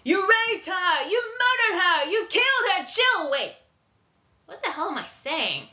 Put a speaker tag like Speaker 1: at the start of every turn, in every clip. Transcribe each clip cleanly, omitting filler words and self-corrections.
Speaker 1: You raped her! You murdered her! You killed her! Chill! Wait. What the hell am I saying?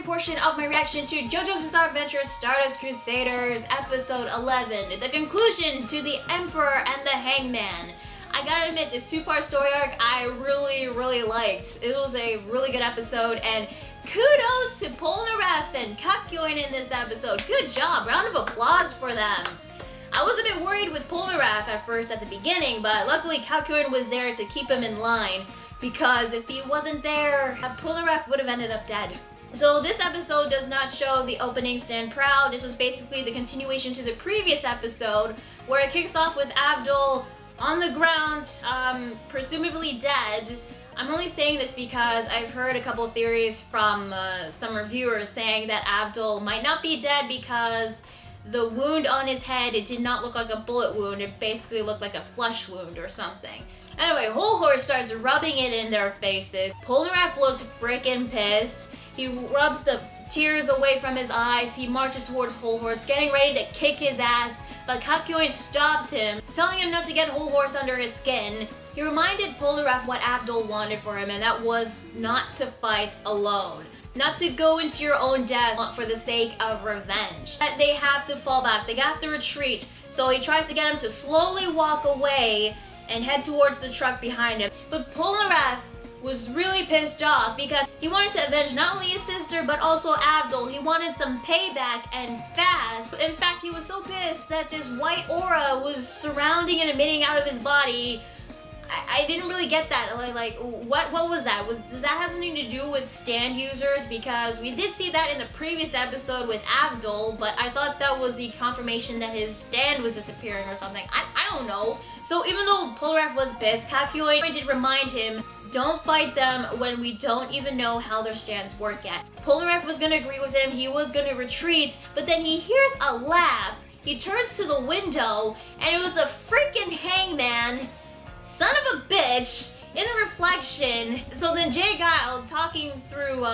Speaker 1: Portion of my reaction to JoJo's Bizarre Adventure Stardust Crusaders episode 11, the conclusion to the Emperor and the Hangman. I gotta admit, this two-part story arc I really liked. It was a really good episode, and kudos to Polnareff and Kakyoin in this episode. Good job, round of applause for them. I was a bit worried with Polnareff at first at the beginning, but luckily Kakyoin was there to keep him in line, because if he wasn't there, Polnareff would have ended up dead. So this episode does not show the opening Stand Proud. This was basically the continuation to the previous episode, where it kicks off with Avdol on the ground, presumably dead. I'm only saying this because I've heard a couple theories from some reviewers saying that Avdol might not be dead because the wound on his head, it did not look like a bullet wound. It basically looked like a flesh wound or something. Anyway, Hol Horse starts rubbing it in their faces. Polnareff looked freaking pissed. He rubs the tears away from his eyes. He marches towards Hol Horse, getting ready to kick his ass, but Kakyoin stopped him, telling him not to get Hol Horse under his skin. He reminded Polnareff what Avdol wanted for him, and that was not to fight alone. Not to go into your own death for the sake of revenge. That they have to fall back, they have to retreat. So he tries to get him to slowly walk away and head towards the truck behind him. But Polnareff was really pissed off because he wanted to avenge not only his sister but also Avdol. He wanted some payback and fast. In fact, he was so pissed that this white aura was surrounding and emitting out of his body. I didn't really get that. Like what was that? Does that have something to do with stand users? Because we did see that in the previous episode with Avdol, but I thought that was the confirmation that his stand was disappearing or something. I don't know. So even though Polnareff was pissed, Kakyoin did remind him, don't fight them when we don't even know how their stands work yet. Polnareff was gonna agree with him, he was gonna retreat, but then he hears a laugh. He turns to the window, and it was the freaking Hangman, son of a bitch, in a reflection. So then J.Geil, talking through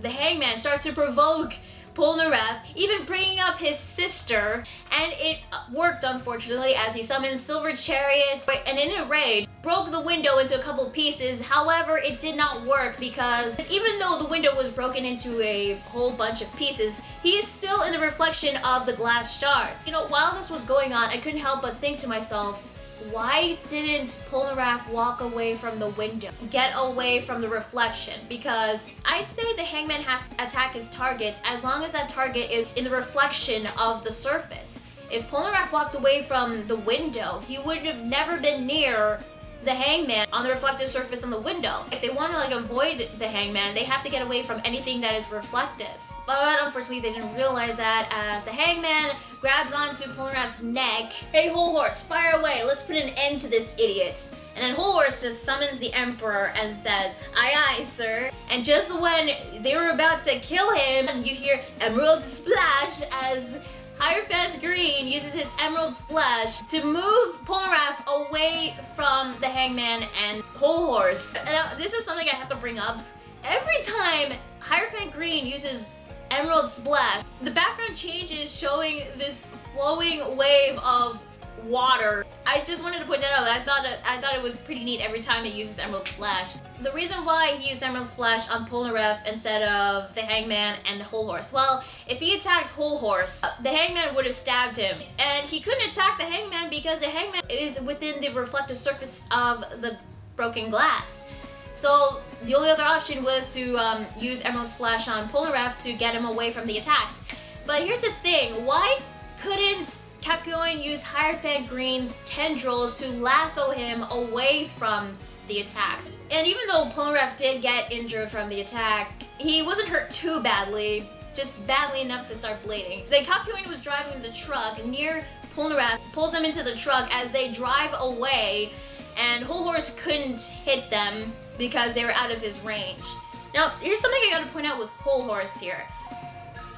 Speaker 1: the Hangman, starts to provoke Polnareff, even bringing up his sister, and it worked unfortunately as he summoned Silver Chariots and in a rage broke the window into a couple pieces. However, it did not work because even though the window was broken into a whole bunch of pieces, he is still in the reflection of the glass shards. You know, while this was going on, I couldn't help but think to myself, why didn't Polnareff walk away from the window? Get away from the reflection? Because I'd say the Hangman has to attack his target as long as that target is in the reflection of the surface. If Polnareff walked away from the window, he would have never been near the Hangman on the reflective surface on the window. If they want to avoid the Hangman, they have to get away from anything that is reflective. But unfortunately, they didn't realize that as the Hangman grabs onto Polnareff's neck. Hey, Hol Horse, fire away. Let's put an end to this idiot. And then Hol Horse just summons the Emperor and says, aye aye, sir. And just when they were about to kill him, you hear Emerald Splash as Hierophant Green uses his Emerald Splash to move Polnareff away from the Hangman and Hol Horse. Now, this is something I have to bring up. Every time Hierophant Green uses Emerald Splash, the background changes showing this flowing wave of water. I just wanted to point that out. I thought it was pretty neat every time it uses Emerald Splash. The reason why he used Emerald Splash on Polnareff instead of the Hangman and Hol Horse, well, if he attacked Hol Horse, the Hangman would have stabbed him. And he couldn't attack the Hangman because the Hangman is within the reflective surface of the broken glass. So the only other option was to use Emerald Splash on Polnareff to get him away from the attacks. But here's the thing, why couldn't Kakyoin use Hierophant Green's tendrils to lasso him away from the attacks? And even though Polnareff did get injured from the attack, he wasn't hurt too badly, just badly enough to start bleeding. Then Kakyoin was driving the truck near Polnareff, pulls him into the truck as they drive away, and Hol Horse couldn't hit them. because they were out of his range. Now, here's something I gotta point out with Hol Horse here.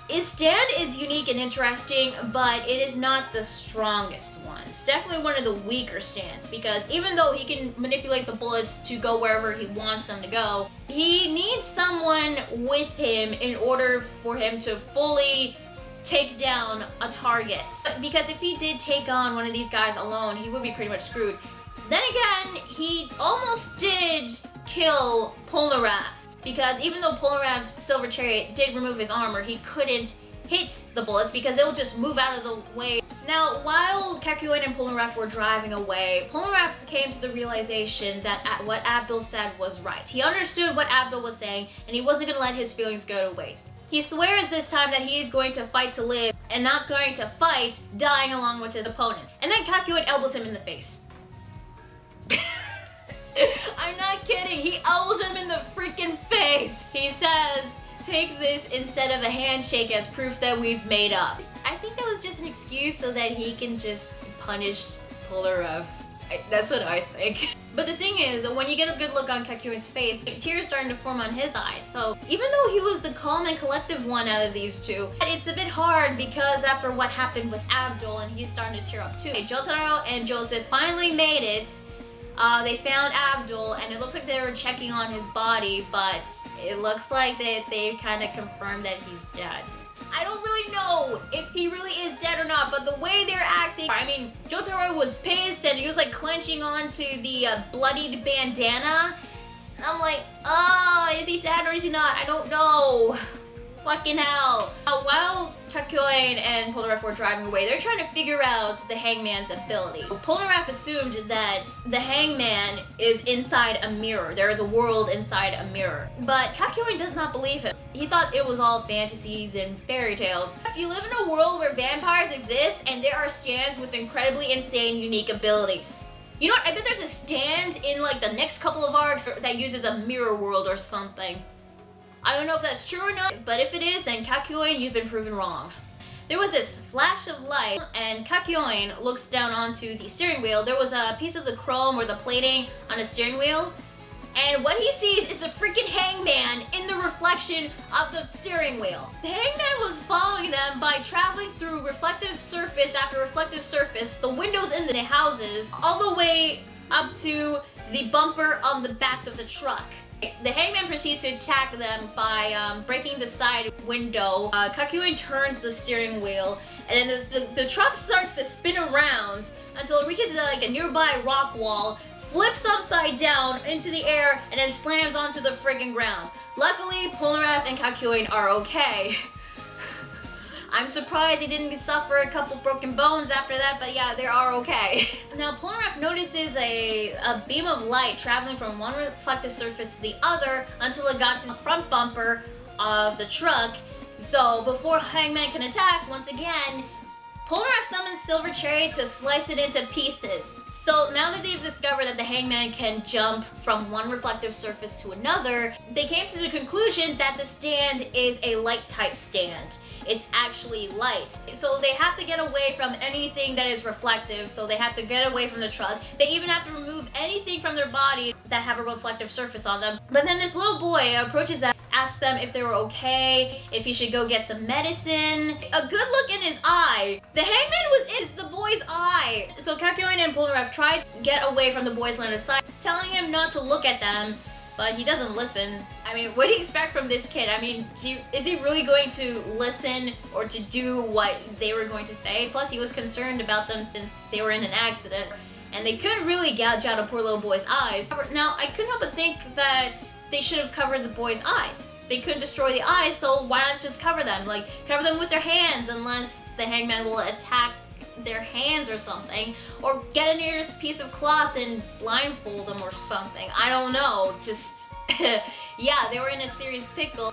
Speaker 1: His stand is unique and interesting, but it is not the strongest one. It's definitely one of the weaker stands, because even though he can manipulate the bullets to go wherever he wants them to go, he needs someone with him in order for him to fully take down a target. Because if he did take on one of these guys alone, he would be pretty much screwed. Then again, he almost did kill Polnareff, because even though Polnareff's Silver Chariot did remove his armor, he couldn't hit the bullets because they'll just move out of the way. Now, while Kakyoin and Polnareff were driving away, Polnareff came to the realization that what Avdol said was right. He understood what Avdol was saying, and he wasn't going to let his feelings go to waste. He swears this time that he is going to fight to live and not going to fight dying along with his opponent. And then Kakyoin elbows him in the face. I'm not kidding, he elbows him in the freaking face. He says, take this instead of a handshake as proof that we've made up. I think that was just an excuse so that he can just punish Polnareff. That's what I think. But the thing is, when you get a good look on Kakyoin's face, tears starting to form on his eyes. So even though he was the calm and collective one out of these two, it's a bit hard because after what happened with Avdol, and he's starting to tear up too. Jotaro and Joseph finally made it. They found Avdol, and it looks like they were checking on his body, but it looks like they kind of confirmed that he's dead. I don't really know if he really is dead or not, but the way they're acting, I mean, Jotaro was pissed, and he was like clenching onto the bloodied bandana. And I'm like, oh, is he dead or is he not? I don't know. Fucking hell. While Kakyoin and Polnareff were driving away, they're trying to figure out the hangman's ability. Polnareff assumed that the hangman is inside a mirror. There is a world inside a mirror. But Kakyoin does not believe him. He thought it was all fantasies and fairy tales. If you live in a world where vampires exist and there are stands with incredibly insane, unique abilities. You know what? I bet there's a stand in like the next couple of arcs that uses a mirror world or something. I don't know if that's true or not, but if it is, then Kakyoin, you've been proven wrong. There was this flash of light, and Kakyoin looks down onto the steering wheel. There was a piece of the chrome or the plating on a steering wheel, and what he sees is the freaking hangman in the reflection of the steering wheel. The hangman was following them by traveling through reflective surface after reflective surface, the windows in the houses, all the way up to the bumper on the back of the truck. The hangman proceeds to attack them by breaking the side window. Kakyoin turns the steering wheel, and then the truck starts to spin around until it reaches like a nearby rock wall, flips upside down into the air, and then slams onto the friggin' ground. Luckily, Polnareff and Kakyoin are okay. I'm surprised he didn't suffer a couple broken bones after that, but yeah, they are okay. Now, Polnareff notices a beam of light traveling from one reflective surface to the other until it got to the front bumper of the truck. So before Hangman can attack, once again, Polnareff summons Silver Chariot to slice it into pieces. So now that they've discovered that the hangman can jump from one reflective surface to another, they came to the conclusion that the stand is a light type stand. It's actually light. So they have to get away from anything that is reflective, so they have to get away from the truck. They even have to remove anything from their body that have a reflective surface on them. But then this little boy approaches them, asks them if they were okay, if he should go get some medicine. A good look in his eye. The hangman was in the boy's eye. So Kakyoin and Polnareff tried to get away from the boy's line of sight, telling him not to look at them, but he doesn't listen. I mean, what do you expect from this kid? I mean, is he really going to listen or to do what they were going to say? Plus, he was concerned about them since they were in an accident, and they couldn't really gouge out a poor little boy's eyes. Now, I couldn't help but think that they should have covered the boy's eyes. They couldn't destroy the eyes, so why not just cover them? Like, cover them with their hands, unless the hangman will attack their hands or something, or get a nearest piece of cloth and blindfold them or something. I don't know, just yeah, they were in a serious pickle,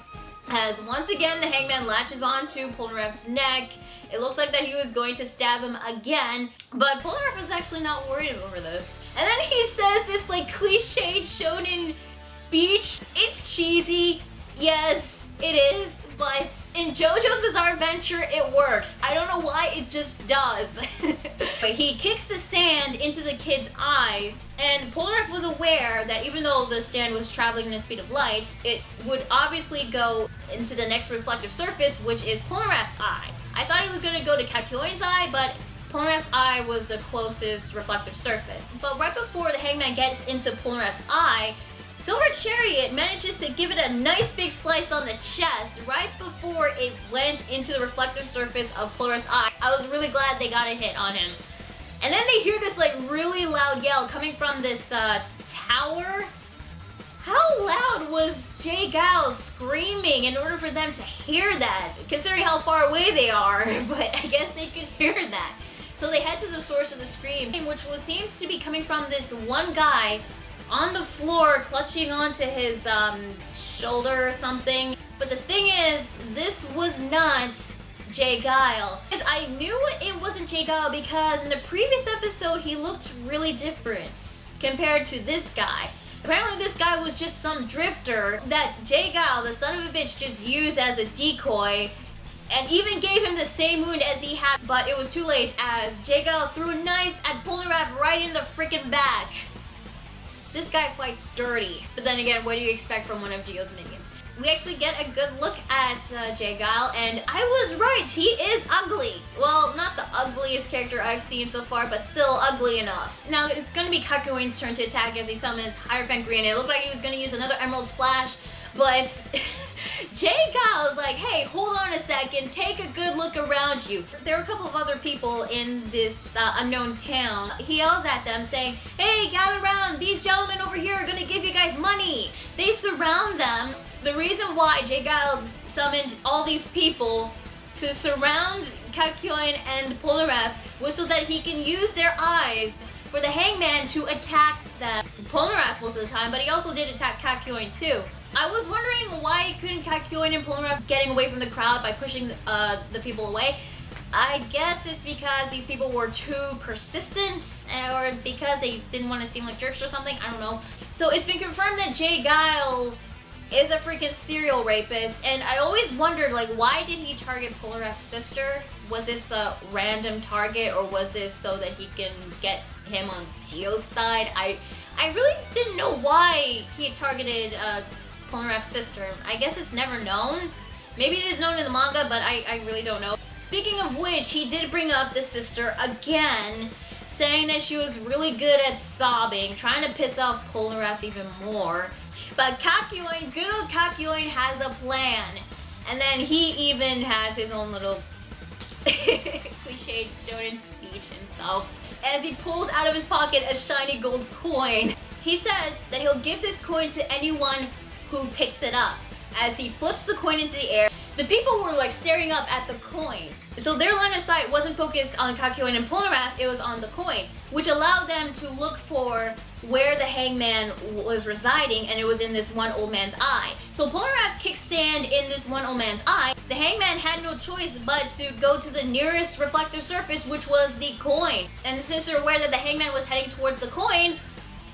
Speaker 1: as once again the hangman latches onto Polnareff's neck. It looks like that he was going to stab him again, but Polnareff was actually not worried over this. And then he says this like cliched shonen speech. It's cheesy, yes it is, but In JoJo's Bizarre Adventure, it works. I don't know why, it just does. But he kicks the sand into the kid's eyes, and Polnareff was aware that even though the sand was traveling in the speed of light, it would obviously go into the next reflective surface, which is Polnareff's eye. I thought it was going to go to Kakyoin's eye, but Polnareff's eye was the closest reflective surface. But right before the hangman gets into Polnareff's eye, Silver Chariot manages to give it a nice big slice on the chest right before it went into the reflective surface of Polnareff's eye. I was really glad they got a hit on him. And then they hear this like really loud yell coming from this tower. How loud was J.Geil screaming in order for them to hear that? Considering how far away they are, but I guess they could hear that. So they head to the source of the scream, which seems to be coming from this one guy on the floor clutching onto his shoulder or something. But the thing is, this was not J.Geil. I knew it wasn't J.Geil because in the previous episode he looked really different compared to this guy. Apparently this guy was just some drifter that J.Geil, the son of a bitch, just used as a decoy and even gave him the same wound as he had, but it was too late as J.Geil threw a knife at Polnareff right in the freaking back. This guy fights dirty. But then again, what do you expect from one of Dio's minions? We actually get a good look at J.Geil, and I was right, he is ugly. Well, not the ugliest character I've seen so far, but still ugly enough. Now, it's going to be Kakyoin's turn to attack as he summons Hierophant Green. It looked like he was going to use another Emerald Splash, but J.Geil is like, hey, hold on a second, take a good look around you. There are a couple of other people in this unknown town. He yells at them saying, hey, gather around, these gentlemen over here are going to give you guys money. They surround them. The reason why J.Geil summoned all these people to surround Kakyoin and Polnareff was so that he can use their eyes for the hangman to attack them. Polnareff most of the time, but he also did attack Kakyoin too. I was wondering why couldn't Kakyoin and Polnareff getting away from the crowd by pushing the people away. I guess it's because these people were too persistent, or because they didn't want to seem like jerks or something, I don't know. So it's been confirmed that J.Geil is a freaking serial rapist, and I always wondered, like, why did he target Polnareff's sister? Was this a random target, or was this so that he can get him on Dio's side? I really didn't know why he targeted Polnareff's sister. I guess it's never known. Maybe it is known in the manga, but I really don't know. Speaking of which, he did bring up the sister again, saying that she was really good at sobbing, trying to piss off Polnareff even more. But Kakyoin, good old Kakyoin, has a plan. And then he even has his own little cliche Jonin speech himself. As he pulls out of his pocket a shiny gold coin, he says that he'll give this coin to anyone who picks it up. As he flips the coin into the air, the people were like staring up at the coin. So their line of sight wasn't focused on Kakyoin and Polnareff, it was on the coin, which allowed them to look for where the hangman was residing, and it was in this one old man's eye. So Polnareff kicks sand in this one old man's eye. The hangman had no choice but to go to the nearest reflective surface, which was the coin. And since they're aware that the hangman was heading towards the coin,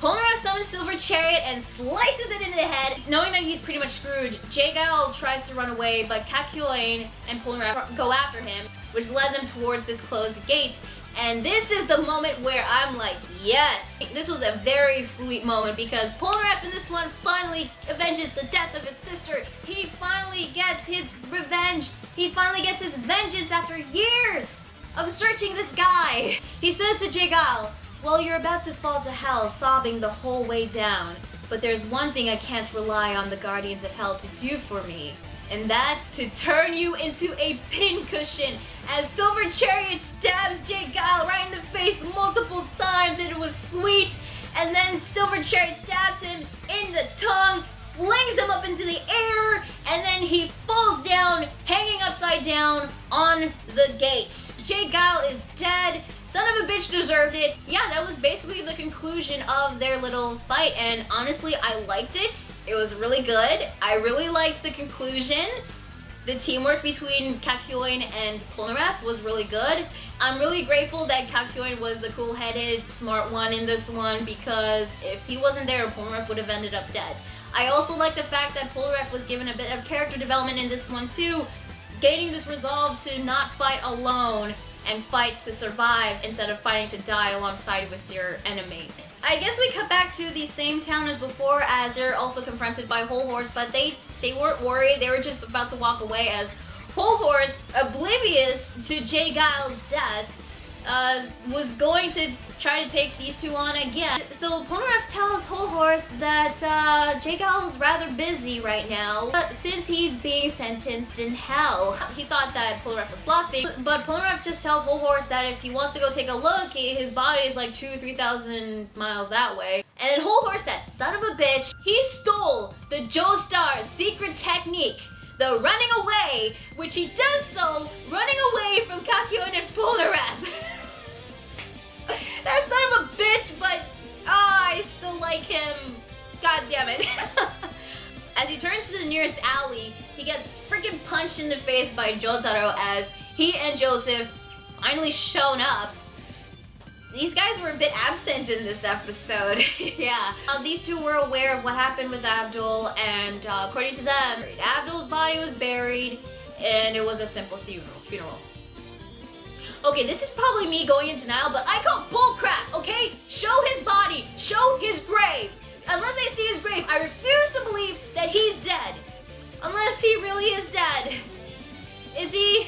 Speaker 1: Polnareff summons Silver Chariot and slices it into the head. Knowing that he's pretty much screwed, J.Geil tries to run away, but Kakyoin and Polnareff go after him, which led them towards this closed gate. And this is the moment where I'm like, yes! This was a very sweet moment because Polnareff in this one finally avenges the death of his sister. He finally gets his revenge. He finally gets his vengeance after years of searching this guy. He says to J.Geil, well, you're about to fall to hell, sobbing the whole way down. But there's one thing I can't rely on the Guardians of Hell to do for me, and that's to turn you into a pincushion. As Silver Chariot stabs J.Geil right in the face multiple times, and it was sweet. And then Silver Chariot stabs him in the tongue, flings him up into the air, and then he falls down, hanging upside down on the gate. J.Geil is dead. Son of a bitch deserved it. Yeah, that was basically the conclusion of their little fight, and honestly, I liked it. It was really good. I really liked the conclusion. The teamwork between Kakyoin and Polnareff was really good. I'm really grateful that Kakyoin was the cool-headed, smart one in this one, because if he wasn't there, Polnareff would have ended up dead. I also like the fact that Polnareff was given a bit of character development in this one too, gaining this resolve to not fight alone and fight to survive instead of fighting to die alongside with your enemy. I guess we cut back to the same town as before, as they're also confronted by Hol Horse, but they weren't worried. They were just about to walk away as Hol Horse, oblivious to J.Geil's death, was going to try to take these two on again. So Polnareff tells Hol Horse that J.Geil is rather busy right now since he's being sentenced in hell. He thought that Polnareff was bluffing, but Polnareff just tells Hol Horse that if he wants to go take a look, his body is like 2,000-3,000 miles that way. And then Hol Horse, that son of a bitch, he stole the Joestar's secret technique, the running away, which he does so running away from Kakyoin and Polnareff. That son of a bitch, but I still like him. God damn it. As he turns to the nearest alley, he gets freaking punched in the face by Jotaro as he and Joseph finally shown up. These guys were a bit absent in this episode. Yeah. These two were aware of what happened with Avdol, and according to them, Avdol's body was buried, and it was a simple funeral. Okay, this is probably me going in denial, but I call bullcrap, okay? Show his body, show his grave. Unless I see his grave, I refuse to believe that he's dead. Unless he really is dead. Is he?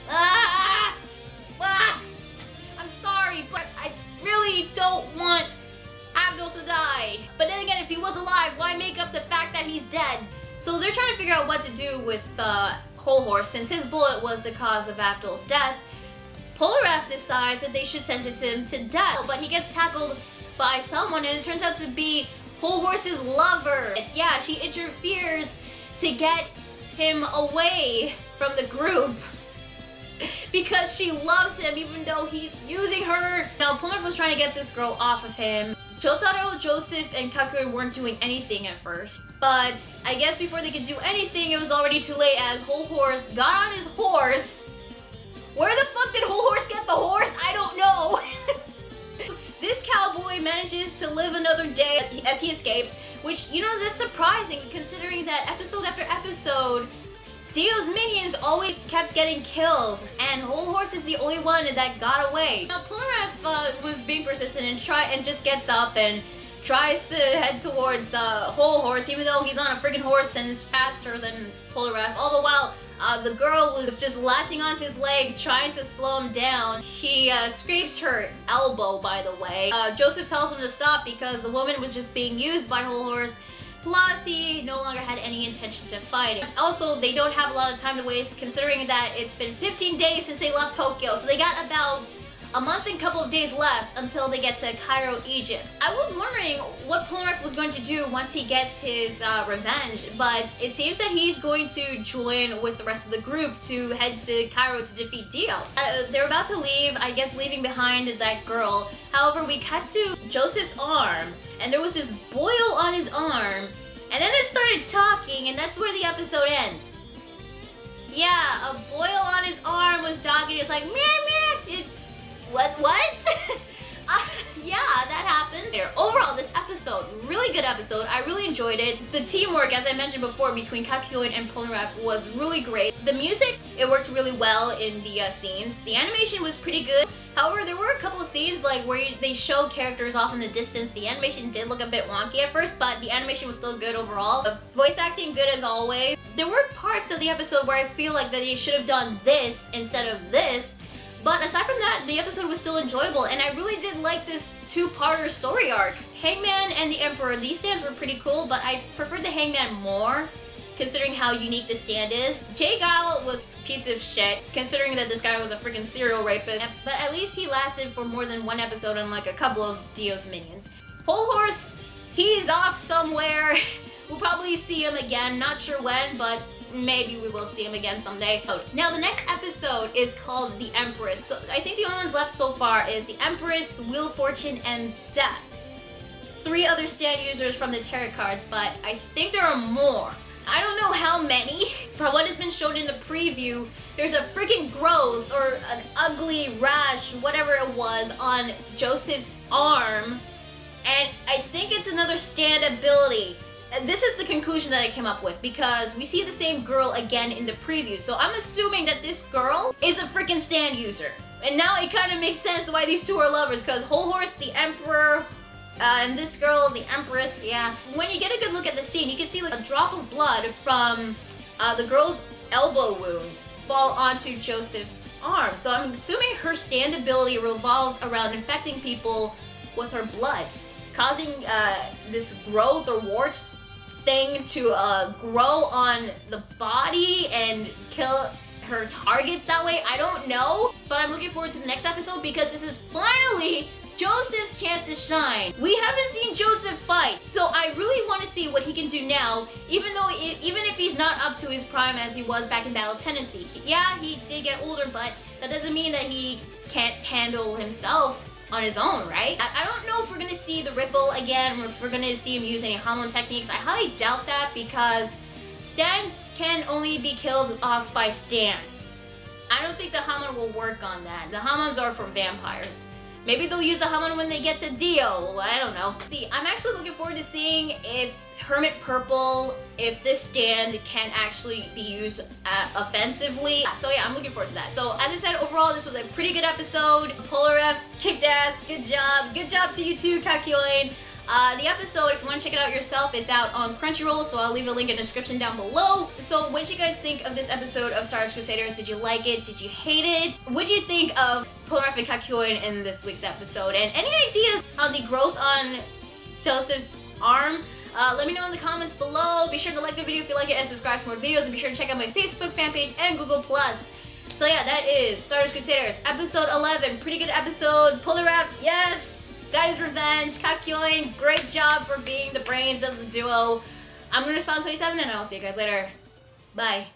Speaker 1: I'm sorry, but I really don't want Avdol to die. But then again, if he was alive, why make up the fact that he's dead? So they're trying to figure out what to do with Hol Horse, since his bullet was the cause of Avdol's death. Polnareff decides that they should sentence him to death, but he gets tackled by someone, and it turns out to be Hol Horse's lover. Yeah, she interferes to get him away from the group because she loves him even though he's using her. Now, Polnareff was trying to get this girl off of him. Jotaro, Joseph, and Kakyoin weren't doing anything at first, but I guess before they could do anything, it was already too late as Hol Horse got on his horse. Where the fuck did Hol Horse get the horse? I don't know. This cowboy manages to live another day as he escapes, which, you know, is surprising considering that episode after episode, Dio's minions always kept getting killed, and Hol Horse is the only one that got away. Now, Polnareff was being persistent and just gets up and tries to head towards Hol Horse, even though he's on a freaking horse and is faster than Polnareff. All the while, the girl was just latching onto his leg, trying to slow him down. He scrapes her elbow, by the way. Joseph tells him to stop because the woman was just being used by Hol Horse. Plus, he no longer had any intention to fight. Also, they don't have a lot of time to waste, considering that it's been 15 days since they left Tokyo. So they got about a month and a couple of days left until they get to Cairo, Egypt. I was wondering what Polnareff was going to do once he gets his revenge, but it seems that he's going to join with the rest of the group to head to Cairo to defeat Dio. They're about to leave, I guess leaving behind that girl. However, we cut to Joseph's arm, and there was this boil on his arm, and then it started talking, and that's where the episode ends. Yeah, a boil on his arm was talking. It's like, meh, meh. What? Yeah, that happens. Overall, this episode, really good episode. I really enjoyed it. The teamwork, as I mentioned before, between Kakyoin and Polnareff was really great. The music, it worked really well in the scenes. The animation was pretty good. However, there were a couple of scenes like where they show characters off in the distance. The animation did look a bit wonky at first, but the animation was still good overall. The voice acting, good as always. There were parts of the episode where I feel like that they should have done this instead of this. But aside from that, the episode was still enjoyable, and I really did like this two-parter story arc. Hangman and the Emperor, these stands were pretty cool, but I preferred the Hangman more, considering how unique this stand is. J.Geil was a piece of shit, considering that this guy was a freaking serial rapist, but at least he lasted for more than one episode on like a couple of Dio's minions. Hol Horse, he's off somewhere. We'll probably see him again, not sure when, but maybe we will see him again someday. Now, the next episode is called The Empress. So I think the only ones left so far is The Empress, Wheel of Fortune, and Death. 3 other stand users from the tarot cards, but I think there are more. I don't know how many. From what has been shown in the preview, there's a freaking growth or an ugly rash, whatever it was, on Joseph's arm. And I think it's another stand ability. this is the conclusion that I came up with because we see the same girl again in the preview. So I'm assuming that this girl is a freaking stand user. And now it kind of makes sense why these two are lovers, because Hol Horse, the Emperor, and this girl, the Empress, yeah. When you get a good look at the scene, you can see like a drop of blood from the girl's elbow wound fall onto Joseph's arm. So I'm assuming her stand ability revolves around infecting people with her blood, causing this growth or wart thing to grow on the body and kill her targets that way. I don't know, but I'm looking forward to the next episode because this is finally Joseph's chance to shine. We haven't seen Joseph fight, so I really want to see what he can do now, even if he's not up to his prime as he was back in Battle Tendency. Yeah, he did get older, but that doesn't mean that he can't handle himself on his own, right? I don't know if we're gonna see the Ripple again, or if we're gonna see him use any Hamon techniques. I highly doubt that because stands can only be killed off by stands. I don't think the Hamon will work on that. The Hamons are for vampires. Maybe they'll use the Hamon when they get to Dio. I don't know. See, I'm actually looking forward to seeing if Hermit Purple, if this stand can actually be used offensively. So yeah, I'm looking forward to that. So as I said, overall, this was a pretty good episode. Polnareff kicked ass. Good job. Good job to you too, Kakyoin. The episode, if you want to check it out yourself, it's out on Crunchyroll, so I'll leave a link in the description down below. So what did you guys think of this episode of Stardust Crusaders? Did you like it? Did you hate it? What did you think of Polnareff and Kakyoin in this week's episode? And any ideas on the growth on Joseph's arm? Let me know in the comments below. Be sure to like the video if you like it and subscribe for more videos. And be sure to check out my Facebook fan page and Google+. So yeah, that is Stardust Crusaders, episode 11. Pretty good episode. Polnareff, yes! Got his revenge. Kakyoin, great job for being the brains of the duo. I'm gonna respond 27 and I'll see you guys later. Bye.